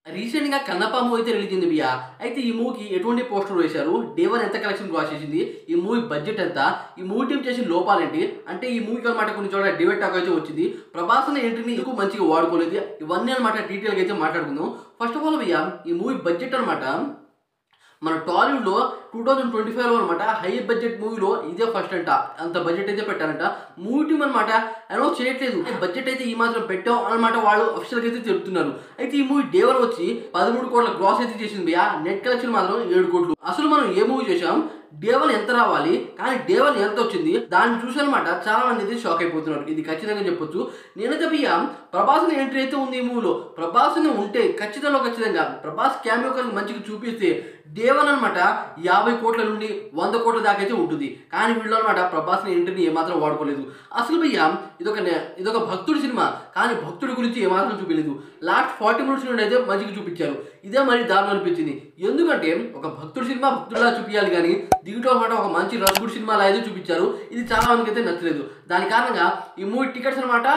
రీసెంట్‌గా 'కన్నప్ప' మూవీ అయితే రిలీజ్ అయింది బియా. అయితే ఈ మూవీకి ఎటువంటి పోస్టర్ వేశారు? డే 1 ఎంత కలెక్షన్ క్రాస్ చేసింది? ఈ మూవీ బడ్జెట్ ఎంత? ఈ మూవీ టీమ్ చేసిన లోపాలేంటి? అంటే ఈ మూవీకి అన్నమాట కొన్ని చోట్ల డిబేట్ టాక్ అయితే వచ్చింది. ప్రభాస్ అన్న ఎంట్రీని ఎందుకు మంచిగా వాడుకోలేదు? ఇవన్నీ అన్నమాట డీటెయిల్‌గా అయితే మాట్లాడుకుందాం. ఫస్ట్ ఆఫ్ ఆల్ బియా ఈ మూవీ బడ్జెట్ అన్నమాట మన టాలీవుడ్‌లో 2025లో అనమాట హై బడ్జెట్ మూవీలో ఇదే ఫస్ట్ అంట. అంత బడ్జెట్ అయితే పెట్టారంట. మూవీ టీమ్ అనమాట అనౌన్స్ చేయట్లేదు. బడ్జెట్ అయితే ఈ మాత్రం పెట్టాం అనమాట వాళ్ళు అఫీషియల్‌గా అయితే చెప్తున్నారు. అయితే ఈ మూవీ డే 1 వచ్చి 13 కోట్ల గ్రాస్ అయితే చేసింది భయ్యా. నెట్ కలెక్షన్ మాత్రం 7 కోట్లు. అసలు మనం ఏ మూవీ చేశాం? డే 1 ఎంత రావాలి? కానీ డే 1 ఎంత వచ్చింది? దాన్ని చూసనమాట చాలా మంది అయితే షాక్ అయిపోతున్నారు. ఇది ఖచ్చితంగా చెప్పొచ్చు. నేనైతే భయ్యా ప్రభాస్‌ని ఎంట్రీ అయితే ఉంది ఈ మూవీలో. ప్రభాస్‌ని ఉంటే ఖచ్చితంగా ప్రభాస్ క్యామియో కనుక మంచిగా చూపిస్తే డే 1 అనమాట 50 కోట్ల నుండి 100 కోట్ల దాకా అయితే ఉంటుంది. కానీ వీళ్ళు అనమాట ప్రభాస్‌ని ఎంట్రీని ఏమాత్రం వాడుకోలేదు. అసలు భయ్యా ఇదొక భక్తుడి సినిమా. కానీ భక్తుడి గురించి ఏమాత్రం చూపియలేదు. లాస్ట్ 40 మినిట్స్ నుండి అయితే మంచిగా చూపించారు. ఇదే మరి దారుణం అనిపించింది. ఎందుకంటే ఒక భక్తుడి సినిమా భక్తుడిలా చూపియాలి కానీ దీంట్లో అనమాట ఒక మంచి రసగుడి సినిమాలా అయితే చూపించారు. ఇది చాలా మందికి అయితే నచ్చలేదు. దాని కారణంగా ఈ మూవీ టికెట్స్ అనమాట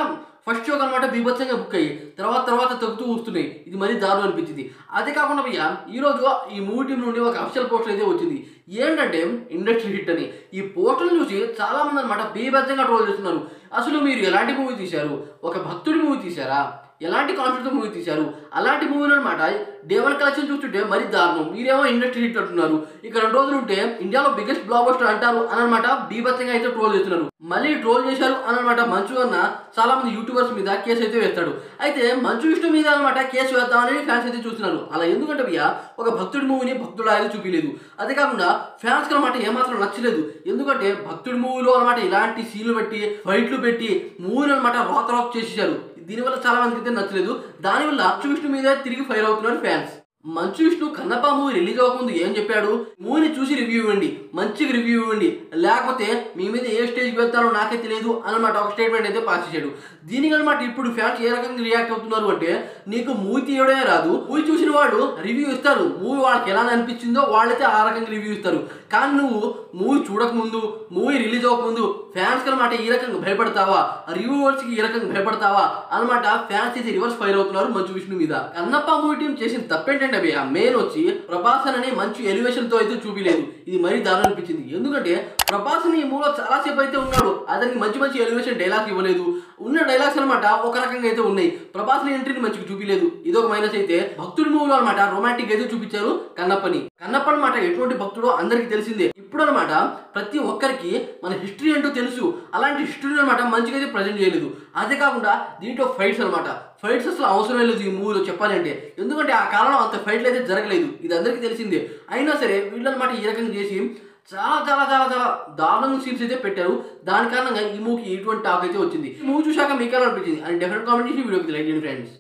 ఫస్ట్ షోకి అనమాట బీభత్సంగా బుక్ అయ్యి తర్వాత తగ్గుతూ వస్తున్నాయి. ఇది మరీ దారుణం అనిపించింది. అదే కాకుండా భయ్యా ఈరోజు ఈ మూవీ టీం నుండి ఒక అఫీషియల్ పోస్టర్ అయితే వచ్చింది. ఏంటంటే ఇండస్ట్రీ హిట్ అని. ఈ పోస్టర్ని చూసి చాలా మంది అనమాట బీభత్సంగా ట్రోల్ చేస్తున్నారు. అసలు మీరు ఎలాంటి మూవీ తీశారు? ఒక భక్తుడి మూవీ తీశారా? ఎలాంటి కాన్సెప్ట్తో మూవీ తీశారు? అలాంటి మూవీలు అనమాట డే 1 కలెక్షన్ చూస్తుంటే మరీ దారుణం. మీరేమో ఇండస్ట్రీ హిట్ అంటున్నారు. ఇక 2 రోజులు ఉంటే ఇండియాలో బిగ్గెస్ట్ బ్లాక్ బస్టర్ అంటారు అని అనమాట బీభత్సంగా అయితే ట్రోల్ చేస్తున్నారు. మళ్ళీ ట్రోల్ చేశారు అని అనమాట మంచు అన్న చాలా మంది యూట్యూబర్స్ మీద కేసు అయితే వేస్తాడు. అయితే మంచు విష్ణు మీద అనమాట కేసు వేద్దామని ఫ్యాన్స్ అయితే చూస్తున్నారు. అలా ఎందుకంటే భయ్యా ఒక భక్తుడి మూవీని భక్తుడు అయితే చూపించలేదు. అదే కాకుండా ఫ్యాన్స్ కి అనమాట ఏమాత్రం నచ్చలేదు. ఎందుకంటే భక్తుడి మూవీలో అనమాట ఇలాంటి సీన్లు పెట్టి ఫైట్లు పెట్టి మూవీని అనమాట రాక్ చేసేసారు. దీనివల్ల చాలా మందికి అయితే నచ్చలేదు. దానివల్ల మంచు విష్ణు మీద తిరిగి ఫైర్ అవుతున్నారు fans. Manchu Vishnu 'Kannappa' movie release అవ్వకముందు ఏం చెప్పాడు? మూవీని చూసి రివ్యూ ఇవ్వండి, మంచిగా రివ్యూ ఇవ్వండి, లేకపోతే మీ మీద ఏ స్టేజ్కి వెళ్తారో నాకే తెలియదు అనమాట ఒక స్టేట్మెంట్ అయితే పాస్ చేశాడు. దీనికి అనమాట ఇప్పుడు ఫ్యాన్స్ ఏ రకంగా రియాక్ట్ అవుతున్నారు అంటే నీకు మూవీ తీయడమే రాదు, మూవీ చూసిన వాడు రివ్యూ ఇస్తారు. మూవీ వాళ్ళకి ఎలా అనిపించిందో వాళ్ళైతే ఆ రకంగా రివ్యూ ఇస్తారు. కానీ నువ్వు మూవీ చూడకముందు మూవీ రిలీజ్ అవ్వకముందు ఫ్యాన్స్ అనమాట ఈ రకంగా భయపడతావా? రివ్యూవర్స్కి ఈ రకంగా భయపడతావా అనమాట ఫ్యాన్స్ అయితే రివర్స్ ఫైర్ అవుతున్నారు మంచు విష్ణు మీద. 'కన్నప్ప' మూవీ టీం చేసిన తప్పేంటంటే ఆ మెయిన్ వచ్చి ప్రభాస్ అని మంచి ఎలివేషన్ తో అయితే చూపిలేదు. ఇది మరీ దారుణం అనిపించింది. ఎందుకంటే ప్రభాస్ ని ఈ మూవీలో చాలా సేపు అయితే ఉన్నాడు. అతనికి మంచి ఎలివేషన్ డైలాగ్ ఇవ్వలేదు. ఉన్న డైలాగ్స్ అనమాట ఒక రకంగా అయితే ఉన్నాయి. ప్రభాస్ ని ఎంట్రీని మంచిగా చూపిలేదు. ఇదొక మైనస్. అయితే భక్తుడి మూవీలో అనమాట రొమాంటిక్ అయితే చూపించారు కన్నప్ప అనమాట ఎటువంటి భక్తుడో అందరికీ తెలిసిందే. ఇప్పుడు అనమాట ప్రతి ఒక్కరికి మన హిస్టరీ ఏంటో తెలుసు. అలాంటి హిస్టరీ అనమాట మంచిగా అయితే ప్రజెంట్ చేయలేదు. అదే కాకుండా దీంట్లో ఫైట్స్ అనమాట ఫైట్స్ అసలు అవసరం లేదు ఈ మూవీలో చెప్పాలంటే. ఎందుకంటే ఆ కాలంలో అంత ఫైట్లు అయితే జరగలేదు. ఇది అందరికీ తెలిసిందే. అయినా సరే వీళ్ళు అనమాట ఈ రకంగా చేసి చాలా దారుణంగా సీన్స్ అయితే పెట్టారు. దాని కారణంగా ఈ మూవీకి ఇటువంటి టాక్ అయితే వచ్చింది. ఈ మూవీ చూశాక మీకు ఎలా అనిపించింది అని డెఫినెట్ కామెంట్ చేసి వీడియోకి లైక్ చేయండి ఫ్రెండ్స్.